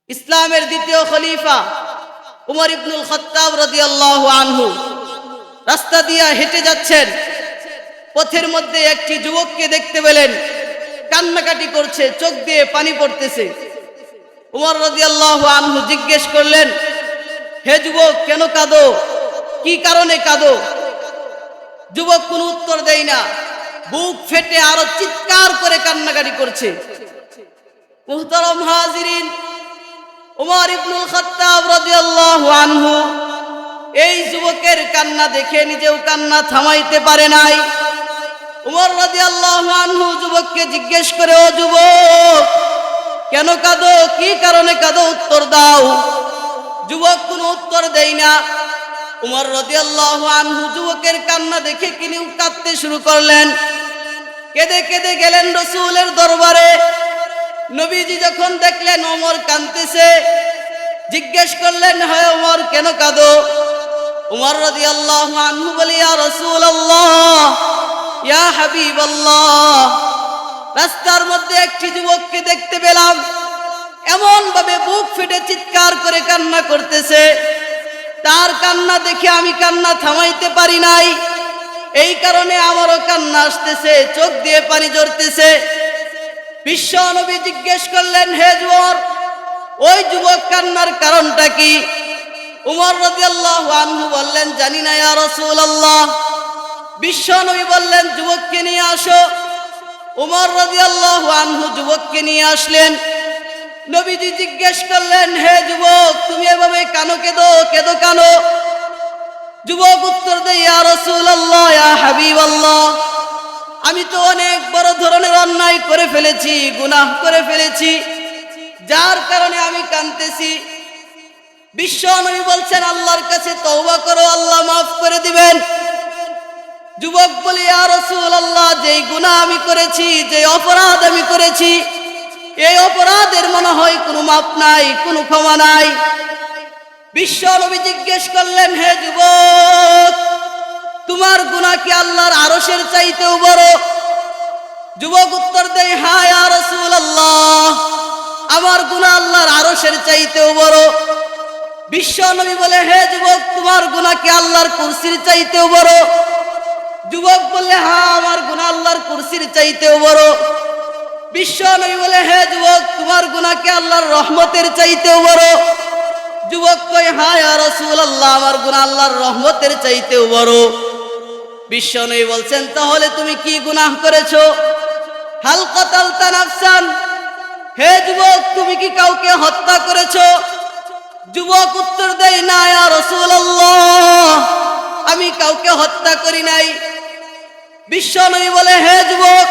ইসলামের দ্বিতীয় খলিফা উমর ইবনুল খাত্তাব রাদিয়াল্লাহু আনহু রাস্তা দিয়ে হেঁটে যাচ্ছেন। পথের মধ্যে একটি যুবককে দেখতে পেলেন, কান্নাকাটি করছে, চোখ দিয়ে পানি পড়তেছে। উমর রাদিয়াল্লাহু আনহু জিজ্ঞেস করলেন, হে যুবক, কেন কাঁদো? কি কারণে কাঁদো? যুবক কোনো উত্তর দেয় না, বুক ফেটে আরো চিৎকার করে কান্নাকাটি করছে। মুহতারাম হাজিরিন, উমর ইবনুল খাত্তাব রাদিয়াল্লাহু আনহু এই যুবকের কান্না দেখে নিজেও কান্না থামাইতে পারে নাই। উমর রাদিয়াল্লাহু আনহু যুবককে জিজ্ঞেস করে, ও যুবক, কেন কাঁদো? কি কারণে কাঁদো? উত্তর দাও। যুবক কোনো উত্তর দেয় না। উমর রাদিয়াল্লাহু আনহু যুবকের কান্না দেখে তিনিও কাঁদতে শুরু করলেন। কেঁদে কেঁদে গেলেন রাসূলের দরবারে। নবীজি যখন দেখলেন ওমর কাঁদতেছে, জিজ্ঞেস করলেন, হে ওমর, কেন কাঁদো? উমর রাদিয়াল্লাহু আনহু বলে, ইয়া রাসূলুল্লাহ, ইয়া হাবিবাল্লাহ, রাস্তার মধ্যে একটি যুবককে দেখতে পেলাম, এমন ভাবে বুক ফেটে চিৎকার করে কান্না করতেছে। তার কান্না দেখে আমি কান্না থামাইতে পারি নাই। এই কারণে আমারও কান্না আসতেছে, চোখ দিয়ে পানি ঝরতেছে। বিশ্ব নবী জিজ্ঞেস করলেন, হে যুবক, ওই যুবক কান্নার কারণটা কি? উমর রাদিয়াল্লাহু আনহু বললেন, জানি না ইয়া রাসূলুল্লাহ। বিশ্ব নবী বললেন, যুবককে নিয়ে আসো। উমর রাদিয়াল্লাহু আনহু যুবককে নিয়ে আসলেন। নবীজি জিজ্ঞেস করলেন, হে যুবক, তুমি এভাবে কানো কেঁদো? কেঁদো কানো? যুবক উত্তর দেয়, ইয়া রাসূলুল্লাহ, ইয়া হাবিবাল্লাহ, আমি তো অনেক বড় ধরনের অন্যায় করে ফেলেছি, গুনাহ করে ফেলেছি, যার কারণে আমি কাঁদতেছি। বিশ্ব নবী বলছেন, আল্লাহর কাছে তওবা করো, আল্লাহ মাফ করে দিবেন। যুবক বলে, ইয়া রাসূলুল্লাহ, যেই গুনাহ আমি করেছি, যে অপরাধ আমি করেছি, এই অপরাধের মনে হয় কোনো মাপ নাই, কোনো ক্ষমা নাই। বিশ্ব নবী জিজ্ঞেস করলেন, হে যুবক, তোমার গুনাহ কি আল্লাহর আরশের চাইতেও বড়? যুবক উত্তর দেয়, হ্যাঁ ইয়া রাসূলুল্লাহ, আমার গুনাহ আল্লাহর আরশের চাইতেও বড়। বিশ্ব নবী বলে, হে যুবক, তোমার গুনাহ কি আল্লাহর কুরসির চাইতেও বড়? যুবক বললে, হ্যাঁ, আমার গুনাহ আল্লাহর কুরসির চাইতেও বড়। বিশ্ব নবী বলে, হে যুবক, তোমার গুনাহ কি আল্লাহর রহমতের চাইতেও বড়? যুবক কয়, হ্যাঁ ইয়া রাসূলুল্লাহ, আমার গুনাহ আল্লাহর রহমতের চাইতেও বড়। বিশ্ব নবী বলছেন, তাহলে তুমি কি গুনাহ করেছো? হাল কাতালতা নাফসান, হে যুবক, তুমি কি কাউকে হত্যা করেছো? যুবক উত্তর দেয়, না ইয়া রাসূলুল্লাহ, আমি কাউকে হত্যা করি নাই। বিশ্ব নবী বলে, হে যুবক,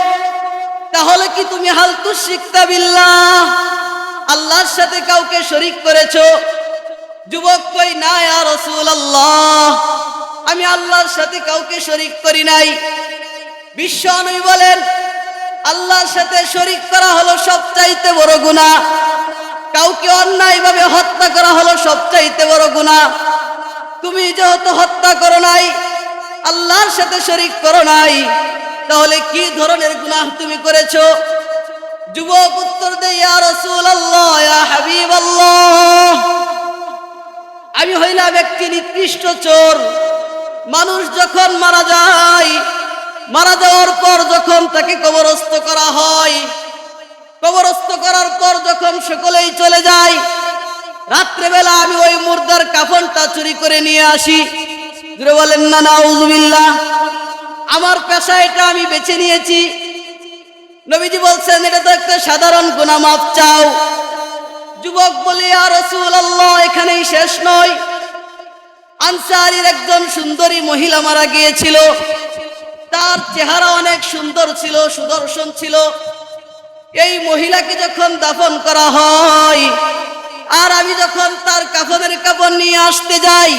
তাহলে কি তুমি হাল তুশরিকতা বিল্লাহ, আল্লাহর সাথে কাউকে শরীক করেছো? যুবক কই, না ইয়া রাসূলুল্লাহ, আমি আল্লাহর সাথে কাউকে শরীক করি নাই। বিশ্ব নবী বলেন, আল্লাহর সাথে শরীক করা হলো সবচাইতে বড় গুনাহ, কাউকে অন্যায়ভাবে হত্যা করা হলো সবচাইতে বড় গুনাহ। তুমি যেহেতু হত্যা করো নাই, আল্লাহর সাথে শরীক করো নাই, তাহলে কি ধরনের গুনাহ তুমি করেছো? যুবক উত্তর দেয়, ইয়া রাসূলুল্লাহ, ইয়া হাবিবাল্লাহ, আমি হইলাম একটি নিকৃষ্ট চোর। মানুষ যখন মারা যায়, মারা যাওয়ার পর যখন তাকে কবরস্থ করা হয়, কবরস্থ করার পর যখন সকলেই চলে যায়, রাত্রেবেলা আমি ওই মুর্দার কাফনটা চুরি করে নিয়ে আসি। জোরে বলেন না নাউযুবিল্লাহ। আমার পেশা এটা, আমি বেছে নিয়েছি। নবীজি বলছেন, এটা তো একটা সাধারণ গুনাহ, মাফ চাও। যুবক বলে, ইয়া রাসূলুল্লাহ, এখানেই শেষ নয়। আনসারীর একজন সুন্দরী মহিলা মারা গিয়েছিল। তার চেহারা অনেক সুন্দর ছিল, সুদর্শন ছিল। এই মহিলাকে যখন দাফন করা হয়, আর আমি যখন তার কাফনের কাপড় নিয়ে আসতে যাই,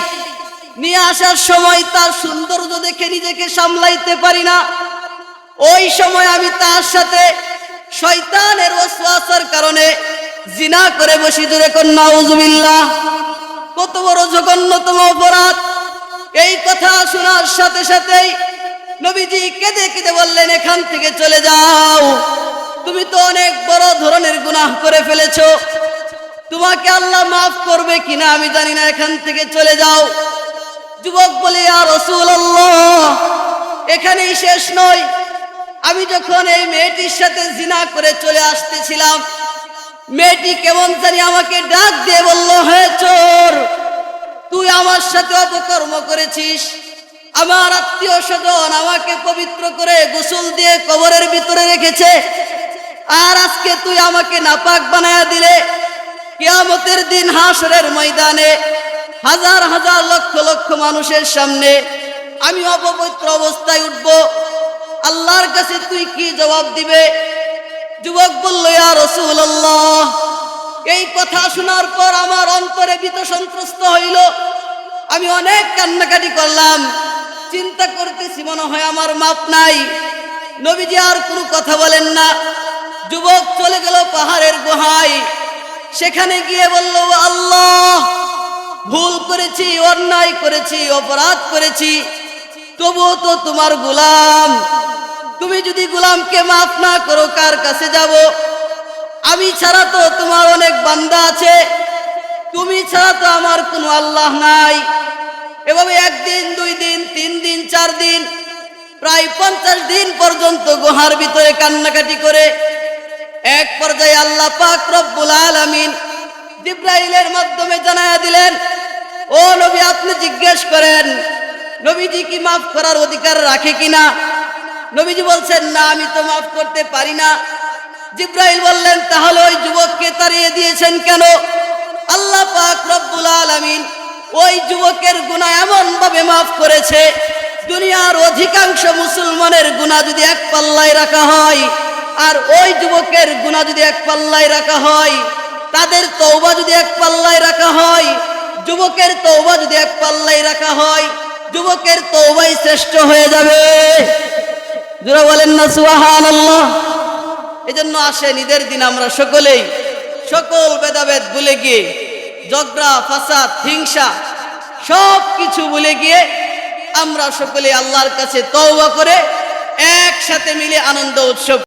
নিয়ে আসার সময় তার সৌন্দর্য দেখে নিজেকে সামলাইতে পারি না। ওই সময় আমি তার সাথে শয়তানের ওয়াসওয়াসার কারণে জিনা করে বসি। জোরে কোন নাউযুবিল্লাহ। কত বড় জঘন্যতম অপরাধ! এই কথা শোনার সাথে সাথেই নবীজি কেঁদে কেঁদে বললেন, এখান থেকে চলে যাও, তুমি তো অনেক বড় ধরনের গুনাহ করে ফেলেছো। তোমাকে তোমাকে আল্লাহ মাফ করবে কিনা আমি জানি না, এখান থেকে চলে যাও। যুবক বলে, ইয়া রাসূলুল্লাহ, এখানেই শেষ নয়। আমি যখন এই মেয়েটির সাথে জিনা করে চলে আসতেছিলাম, মেয়েটি কেমন জানি আমাকে ডাক দিয়ে বলল, হে চোর, তুই আমার সাথে অপকর্ম করেছিস। আমার আত্মীয় স্বজন আমাকে পবিত্র করে গোসল দিয়ে কবরের ভিতরে রেখেছে, আর আজকে তুই আমাকে নাপাক বানায়া দিলে। কিয়ামতের দিন হাসরের ময়দানে হাজার হাজার লক্ষ লক্ষ মানুষের সামনে আমি অপবিত্র অবস্থায় উঠব, আল্লাহর কাছে তুই কি জবাব দিবে? যুবক বলল, ইয়া রাসূলুল্লাহ, এই কথা শোনার পর আমার অন্তরে ভীত সন্ত্রস্ত হইল। আমি অনেক কান্নাকাটি করলাম, চিন্তা করতেছি মনে হয় আমার মাপ নাই। নবীজি আর কোনো কথা বলেন না। যুবক চলে গেল পাহাড়ের গুহায়। সেখানে গিয়ে বলল, আল্লাহ, ভুল করেছি, অন্যায় করেছি, অপরাধ করেছি, তবুও তো তোমার গোলাম। তুমি যদি গোলামকে মাফ না করো, কার কাছে যাব? আমি ছাড়া তো তোমার অনেক বান্দা আছে, তুমি ছাড়া তো আমার কোনো আল্লাহ নাই। এভাবে একদিন, 2 দিন, 3 দিন, 4 দিন, প্রায় 50 দিন পর্যন্ত গুহার ভিতরে কান্নাকাটি করে এক পর্যায়ে আল্লাহ পাক রব্বুল আলামিন জিবরাইলের মাধ্যমে জানায়া দিলেন, ও নবী, আপনি জিজ্ঞেস করেন নবীজি কি মাফ করার অধিকার রাখে কিনা। নবীজি বলছেন, না, আমি তো মাফ করতে পারি না। জিবরাইল বললেন, তাহলে ওই যুবককে তাড়িয়ে দিয়েছেন কেন? আল্লাহ পাক রব্বুল আলামিন ওই যুবকের গুনাহ এমন ভাবে মাফ করেছে, দুনিয়ার অধিকাংশ মুসলমানের গুনাহ যদি এক পাল্লায় রাখা হয়, আর ওই যুবকের গুনাহ যদি এক পাল্লায় রাখা হয়, তাদের তওবা যদি এক পাল্লায় রাখা হয়, যুবকের তওবা যদি এক পাল্লায় রাখা হয়, যুবকের তওবাই শ্রেষ্ঠ হয়ে যাবে। যারা বলেন না সুবহানাল্লাহ। এজন্য আসেন, ঈদের দিন আমরা সকলেই সকল ভেদাভেদ ভুলে গিয়ে, ঝগড়া ফাসাদ হিংসা সব কিছু ভুলে গিয়ে আমরা সকলে আল্লাহর কাছে তওবা করে একসাথে মিলে আনন্দ উৎসব